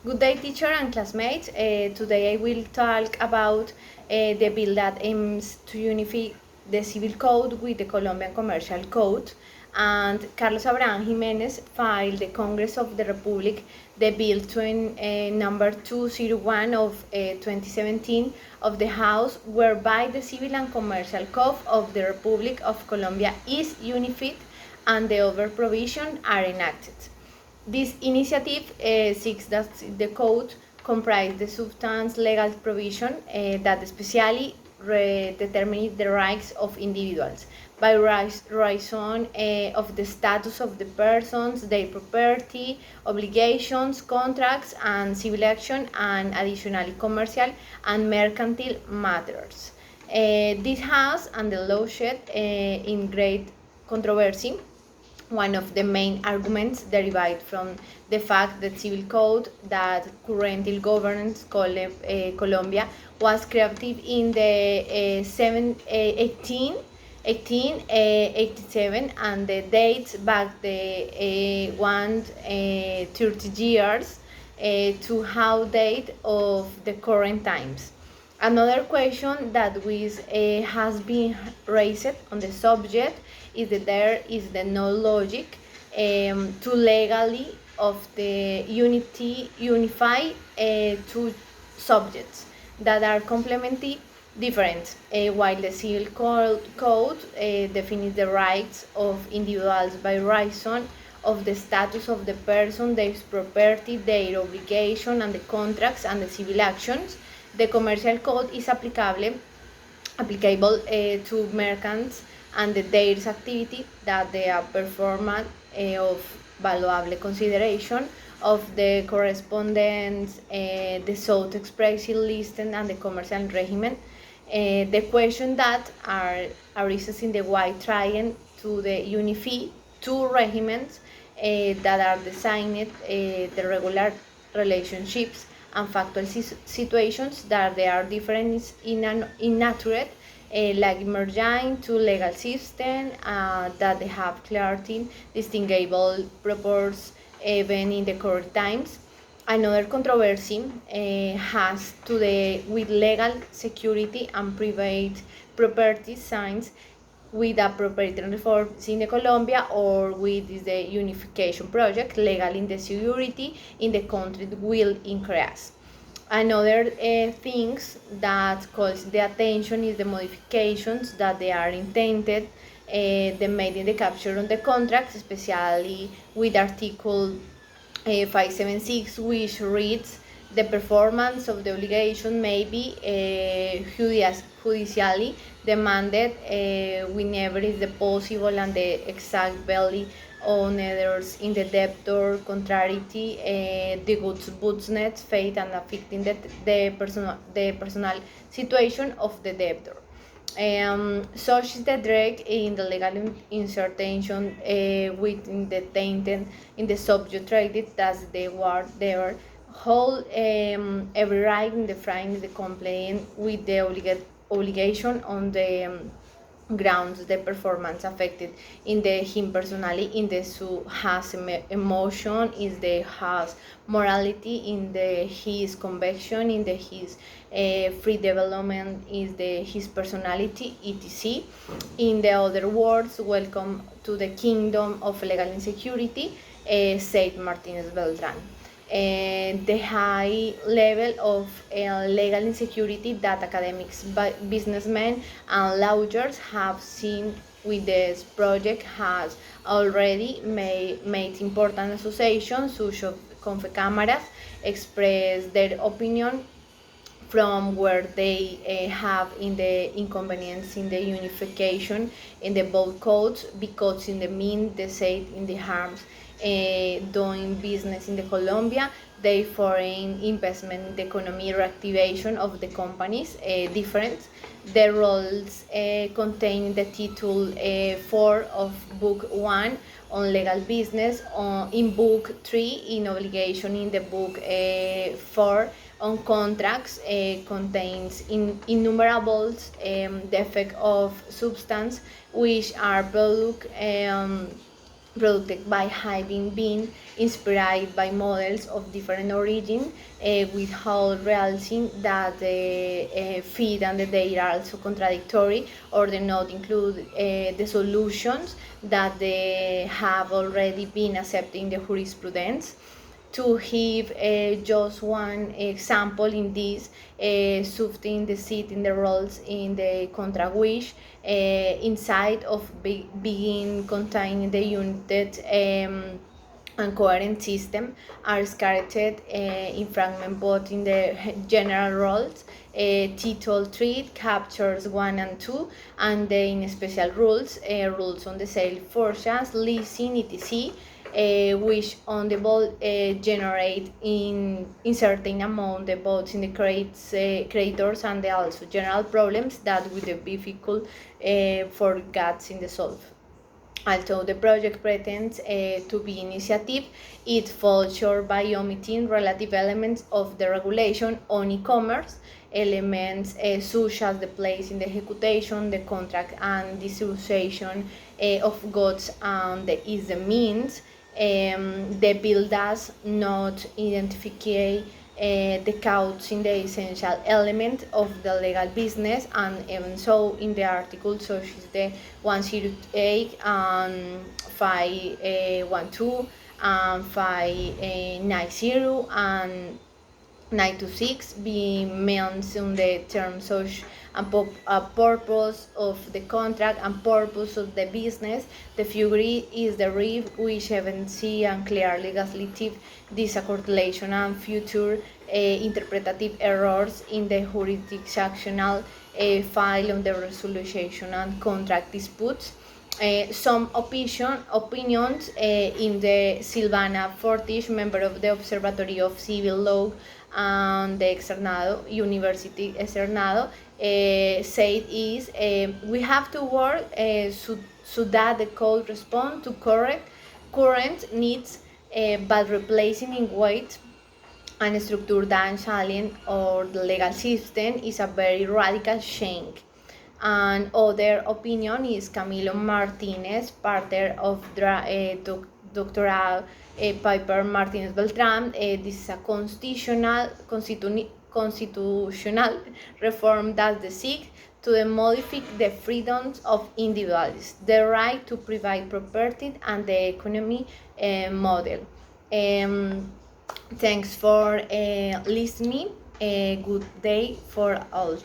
Good day, teacher and classmates. Today I will talk about the bill that aims to unify the civil code with the Colombian commercial code. And Carlos Abraham Jimenez filed the Congress of the Republic the bill number 201 of 2017 of the House, whereby the civil and commercial code of the Republic of Colombia is unified and the other provisions are enacted. This initiative seeks that the code comprise the substance legal provision that especially determine the rights of individuals by reason of the status of the persons, their property, obligations, contracts, and civil action, and additionally commercial and mercantile matters. This has and the law shed in great controversy. One of the main arguments derived from the fact that civil code that currently governs Colombia was created in the 1887 and the dates back the 130 years to how date of the current times. Another question that has been raised on the subject is that there is the no logic to legally of the unify two subjects that are complementary different, while the civil code defines the rights of individuals by reason of the status of the person, their property, their obligation, and the contracts and the civil actions. The commercial code is applicable to merchants and their activity that they are performed of valuable consideration of the correspondence, the sought expressly listed and the commercial regimen. The question that arises in the white triangle to the unify two regimens that are designed the regular relationships and factual situations that they are different in nature, like merging two legal systems that they have clarity, distinguishable purpose even in the current times. Another controversy has to do with legal security and private property signs with a proprietary reforms in Colombia or with the unification project, legal in the security in the country will increase. Another things that calls the attention is the modifications that they are intended, the made in the capture on the contract, especially with Article 576, which reads the performance of the obligation may be judicially demanded whenever is the possible and the exact value on others in the debtor, contrariety, the goodness, faith, and affecting the personal situation of the debtor. Such is the drag in the legal insertion within the tainted in the subject traded as the word there hold every right in the frame the complaint with the obligation on the grounds the performance affected in the him personally in the su has emotion is the has morality in the his conviction in the his free development is the his personality etc. In the other words, welcome to the kingdom of legal insecurity, said Martinez Beltran. The high level of legal insecurity that academics, businessmen, and lawyers have seen with this project has already made important associations, such as Confecámaras, express their opinion from where they have in the inconvenience in the unification in the both codes because in the mean they say in the harms doing business in the Colombia, the foreign investment in the economy reactivation of the companies different. The roles contained in the title 4 of book 1 on legal business, in book 3 in obligation in the book 4 on contracts contains innumerable the effect of substance which are product produced by having been inspired by models of different origin, without realizing that the feed and the data are also contradictory, or do not include the solutions that they have already been accepted in the jurisprudence. To give just one example in this, shifting the seat in the roles in the contract which inside of being contained the unit and coherent system are scattered in fragment both in the general roles. Title 3 captures 1 and 2, and then special rules, rules on the sale forecast, leasing, etc., which on the ball generate in certain amount the both in the creators and the also general problems that would be difficult for GATS in the solve. Although the project pretends to be initiative, it falls short by omitting relative elements of the regulation on e-commerce, elements such as the place in the execution, the contract and distribution of goods, and the means. The bill does not identify the counts in the essential element of the legal business, and even so in the article such as the 108 and 512 and 590 and 926 being mentioned the terms such a purpose of the contract and purpose of the business. The figure is the RIF, which evidences and clearly legislative disarticulation and future interpretative errors in the jurisdictional file on the resolution and contract disputes. Some opinions in the Silvana Fortish, member of the Observatory of Civil Law and the Externado, University Externado, said is we have to work so that the code respond to current needs, but replacing in weight and structure that challenge or the legal system is a very radical change. And other opinion is Camilo Martinez, partner of doctoral Piper Martinez Beltran. This is a constitutional reform that seeks to modify the freedoms of individuals, the right to private property, and the economy model. Thanks for listening. A good day for all.